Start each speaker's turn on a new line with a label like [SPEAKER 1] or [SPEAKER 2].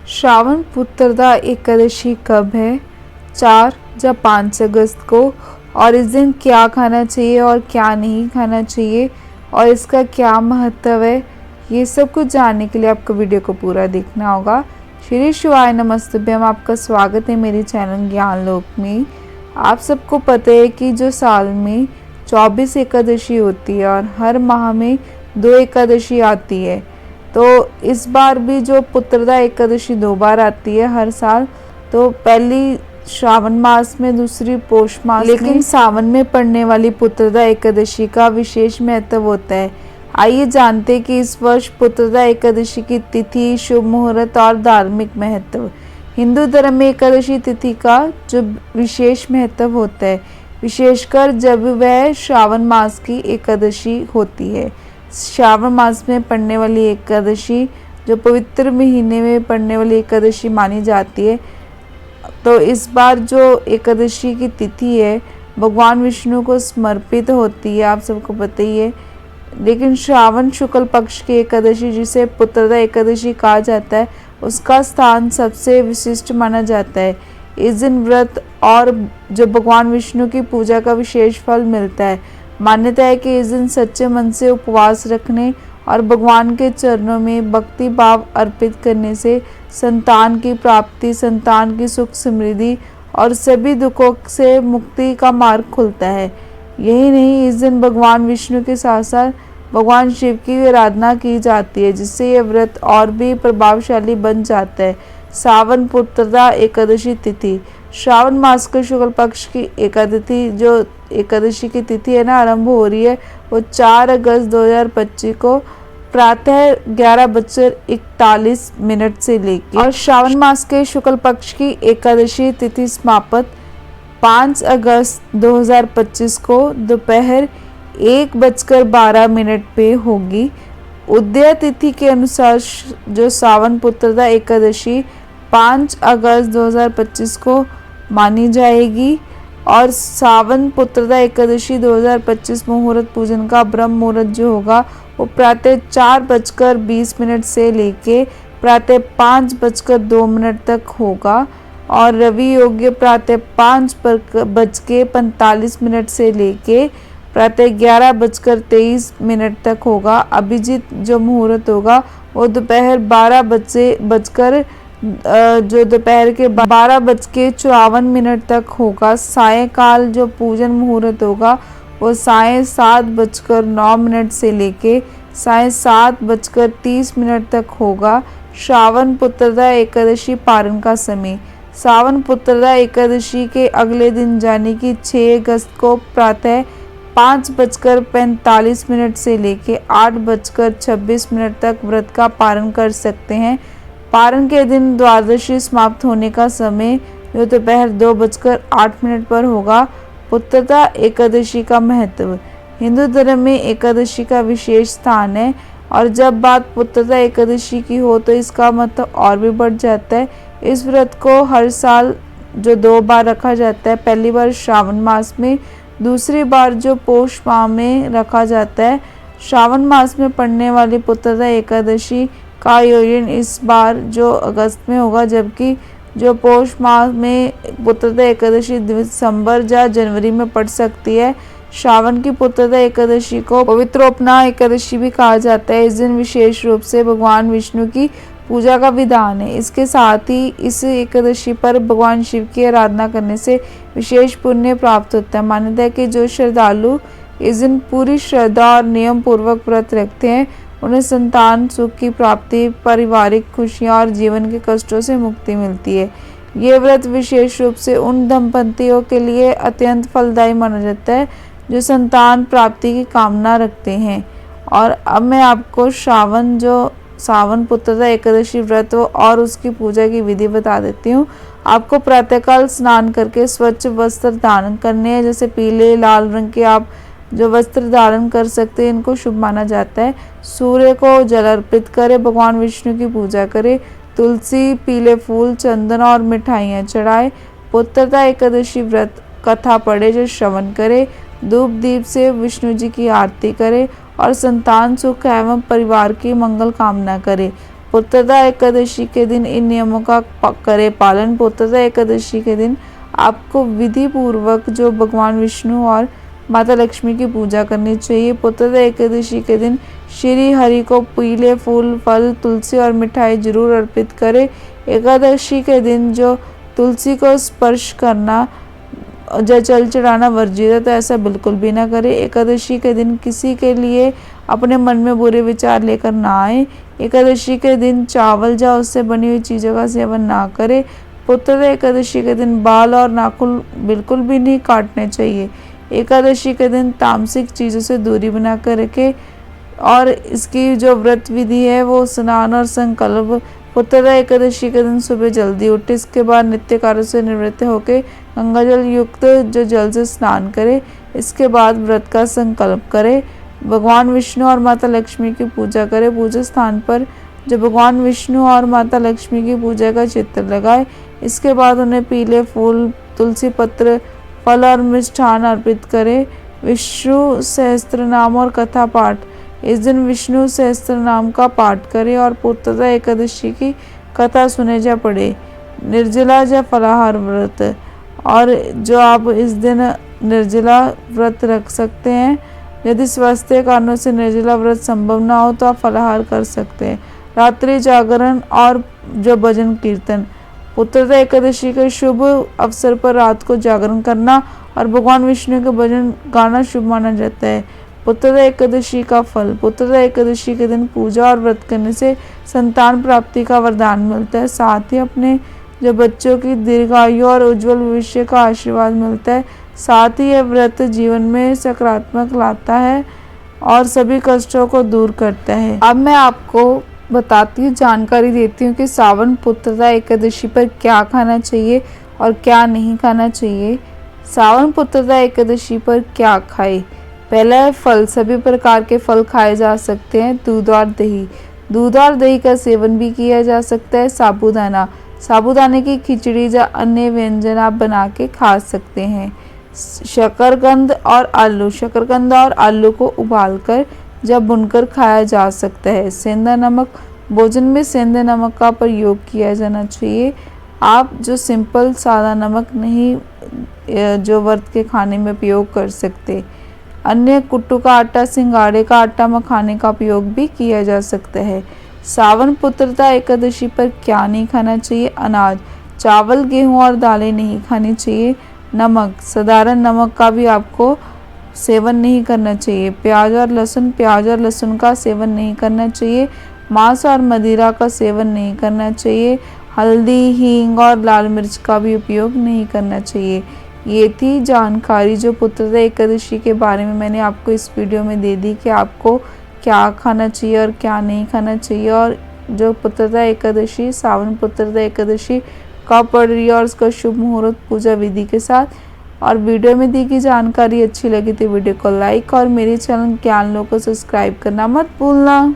[SPEAKER 1] श्रावण पुत्रदा एकादशी कब है? 4 या 5 अगस्त को। और इस दिन क्या खाना चाहिए और क्या नहीं खाना चाहिए और इसका क्या महत्व है, ये सब कुछ जानने के लिए आपको वीडियो को पूरा देखना होगा। श्री शिवाय नमस्तुभ्यम, आपका स्वागत है मेरे चैनल ज्ञान लोक में। आप सबको पता है कि जो साल में 24 एकादशी होती है और हर माह में 2 एकादशी आती है, तो इस बार भी जो पुत्रदा एकादशी 2 बार आती है हर साल। तो पहली श्रावण मास में, दूसरी पौष मास में, लेकिन सावन में पड़ने वाली पुत्रदा एकादशी का विशेष महत्व होता है। आइए जानते हैं कि इस वर्ष पुत्रदा एकादशी की तिथि, शुभ मुहूर्त और धार्मिक महत्व। हिंदू धर्म में एकादशी तिथि का जो विशेष महत्व होता है, विशेषकर जब वह श्रावण मास की एकादशी होती है। श्रावण मास में पड़ने वाली एकादशी जो पवित्र महीने में पड़ने वाली एकादशी मानी जाती है। तो इस बार जो एकादशी की तिथि है भगवान विष्णु को समर्पित होती है, आप सबको पता ही है। लेकिन श्रावण शुक्ल पक्ष की एकादशी, जिसे पुत्रदा एकादशी कहा जाता है, उसका स्थान सबसे विशिष्ट माना जाता है। इस दिन व्रत और जो भगवान विष्णु की पूजा का विशेष फल मिलता है। मान्यता है कि इस दिन सच्चे मन से उपवास रखने और भगवान के चरणों में भक्ति भाव अर्पित करने से संतान की प्राप्ति, संतान की सुख समृद्धि और सभी दुखों से मुक्ति का मार्ग खुलता है। यही नहीं, इस दिन भगवान विष्णु के साथ साथ भगवान शिव की आराधना की जाती है, जिससे यह व्रत और भी प्रभावशाली बन जाता है। सावन पुत्रदा एकादशी तिथि, श्रावण मास के शुक्ल पक्ष की एकादशी, जो एकादशी की तिथि है ना, आरंभ हो रही है, वो 4 अगस्त 2025 को प्रातः 11:41 से लेकर, और श्रावण मास के शुक्ल पक्ष की एकादशी तिथि समाप्त 5 अगस्त 2025 को दोपहर 1:12 पे होगी। उदय तिथि के अनुसार जो सावन पुत्रदा एकादशी 5 अगस्त 2025 को मानी जाएगी और सावन पुत्रदा एकादशी 2025 मुहूर्त पूजन का ब्रह्म मुहूर्त जो होगा वो प्रातः 4:20 से लेके प्रातः 5:02 तक होगा और रवि योग्य प्रातः 5:45 से लेके प्रातः 11:23 तक होगा। अभिजीत जो मुहूर्त होगा वो दोपहर 12 जो दोपहर के 12:54 तक होगा। सायंकाल जो पूजन मुहूर्त होगा वो सायं 7:09 से लेके सायं 7:30 तक होगा। श्रावण पुत्रदा एकादशी पारण का समय, सावन पुत्रदा एकादशी के अगले दिन यानी कि 6 अगस्त को प्रातः 5:45 से लेके 8:26 तक व्रत का पारण कर सकते हैं। पारण के दिन द्वादशी समाप्त होने का समय जो दोपहर 2:08 पर होगा। पुत्रदा एकादशी का महत्व, हिंदू धर्म में एकादशी का विशेष स्थान है और जब बात पुत्रदा एकादशी की हो तो इसका महत्व और भी बढ़ जाता है। इस व्रत को हर साल जो 2 बार रखा जाता है, पहली बार श्रावण मास में, दूसरी बार जो पौष माह में रखा जाता है। श्रावण मास में पड़ने वाली पुत्रदा एकादशी का आयोजन इस बार जो अगस्त में होगा, जबकि जो पौष माह में पुत्रदा एकादशी दिसंबर या जनवरी में पड़ सकती है। श्रावण की पुत्रदा एकादशी को पवित्रोपना एकादशी भी कहा जाता है। इस दिन विशेष रूप से भगवान विष्णु की पूजा का विधान है। इसके साथ ही इस एकादशी पर भगवान शिव की आराधना करने से विशेष पुण्य प्राप्त होता है। मान्यता है कि जो श्रद्धालु इस दिन पूरी श्रद्धा और नियम पूर्वक व्रत रखते हैं, उन्हें संतान सुख की प्राप्ति, पारिवारिक खुशियाँ और जीवन के कष्टों से मुक्ति मिलती है। ये व्रत विशेष रूप से उन दंपतियों के लिए अत्यंत फलदायी माना जाता है जो संतान प्राप्ति की कामना रखते हैं। और अब मैं आपको सावन पुत्रदा एकादशी व्रत और उसकी पूजा की विधि बता देती हूँ। आपको प्रातःकाल स्नान करके स्वच्छ वस्त्र धारण करने हैं, जैसे पीले लाल रंग के आप जो वस्त्र धारण कर सकते हैं, इनको शुभ माना जाता है। सूर्य को जल अर्पित करें, भगवान विष्णु की पूजा करें, तुलसी, पीले फूल, चंदन और मिठाइयाँ चढ़ाए। पुत्रदा एकादशी व्रत कथा पढ़े जो श्रवण करे, धूप दीप से विष्णु जी की आरती करे और संतान सुख एवं परिवार की मंगल कामना करे। पुत्रदा एकादशी के दिन इन नियमों का करे पालन। पुत्रदा एकादशी के दिन आपको विधि पूर्वक जो भगवान विष्णु और माता लक्ष्मी की पूजा करनी चाहिए। पुत्रदा एकादशी के दिन श्री हरि को पीले फूल, फल, तुलसी और मिठाई जरूर अर्पित करें। एकादशी के दिन जो तुलसी को स्पर्श करना या जल चढ़ाना वर्जित है, तो ऐसा बिल्कुल भी ना करें। एकादशी के दिन किसी के लिए अपने मन में बुरे विचार लेकर ना आए। एकादशी के दिन चावल या उससे बनी हुई चीज़ों का सेवन ना करें। पुत्रदा एकादशी के दिन बाल और नाखून बिल्कुल भी नहीं काटने चाहिए। एकादशी के दिन तामसिक चीज़ों से दूरी बना कर रखें। और इसकी जो व्रत विधि है वो स्नान और संकल्प। पुत्रदा एकादशी के दिन सुबह जल्दी उठे, इसके बाद नित्य कार्यों से निवृत्त होकर गंगा जल युक्त जो जल से स्नान करें। इसके बाद व्रत का संकल्प करें। भगवान विष्णु और माता लक्ष्मी की पूजा करें। पूजा स्थान पर जो भगवान विष्णु और माता लक्ष्मी की पूजा का चित्र लगाए। इसके बाद उन्हें पीले फूल, तुलसी पत्र, फल और मिष्ठान अर्पित करें। विष्णु सहस्त्र नाम और कथा पाठ। इस दिन विष्णु सहस्त्र नाम का पाठ करें और पुत्रदा एकादशी की कथा सुने या पढ़े। निर्जला या फलाहार व्रत। और जो आप इस दिन निर्जला व्रत रख सकते हैं। यदि स्वास्थ्य कारणों से निर्जला व्रत संभव ना हो तो आप फलाहार कर सकते हैं। रात्रि जागरण और जो भजन कीर्तन। पुत्रदा एकादशी के शुभ अवसर पर रात को जागरण करना और भगवान विष्णु के भजन गाना शुभ माना जाता है। पुत्रदा एकादशी का फल। पुत्रदा एकादशी के दिन पूजा और व्रत करने से संतान प्राप्ति का वरदान मिलता है। साथ ही अपने जो बच्चों की दीर्घायु और उज्जवल भविष्य का आशीर्वाद मिलता है। साथ ही यह व्रत जीवन में सकारात्मक लाता है और सभी कष्टों को दूर करता है। अब मैं आपको बताती हूँ, जानकारी देती हूँ कि सावन पुत्रदा एकादशी पर क्या खाना चाहिए और क्या नहीं खाना चाहिए। सावन पुत्रदा एकादशी पर क्या खाए। पहला है फल। सभी प्रकार के फल खाए जा सकते हैं। दूध और दही। दूध और दही का सेवन भी किया जा सकता है। साबूदाना। साबूदाने की खिचड़ी या अन्य व्यंजन आप बना के खा सकते हैं। शकरकंद और आलू। शकरकंद और आलू को उबालकर जब भुनकर खाया जा सकता है। सेंधा नमक। भोजन में सेंधे नमक का प्रयोग किया जाना चाहिए। आप जो सिंपल सादा नमक नहीं जो व्रत के खाने में प्रयोग कर सकते। अन्य कुट्टू का आटा, सिंगाड़े का आटा, मखाने का प्रयोग भी किया जा सकता है। सावन पुत्रदा एकादशी पर क्या नहीं खाना चाहिए। अनाज। चावल, गेहूं और दालें नहीं खानी चाहिए। नमक। साधारण नमक का भी आपको सेवन नहीं करना चाहिए। प्याज और लहसुन। प्याज और लहसुन का सेवन नहीं करना चाहिए। मांस और मदिरा का सेवन नहीं करना चाहिए। हल्दी, हींग और लाल मिर्च का भी उपयोग नहीं करना चाहिए। ये थी जानकारी जो पुत्रदा एकादशी के बारे में मैंने आपको इस वीडियो में दे दी कि आपको क्या खाना चाहिए और क्या नहीं खाना चाहिए। और जो पुत्रदा एकादशी, सावन पुत्रदा एकादशी कब पड़ रही है और उसका शुभ मुहूर्त पूजा विधि के साथ। और वीडियो में दी गई जानकारी अच्छी लगी तो वीडियो को लाइक और मेरे चैनल ज्ञान लो को सब्सक्राइब करना मत भूलना।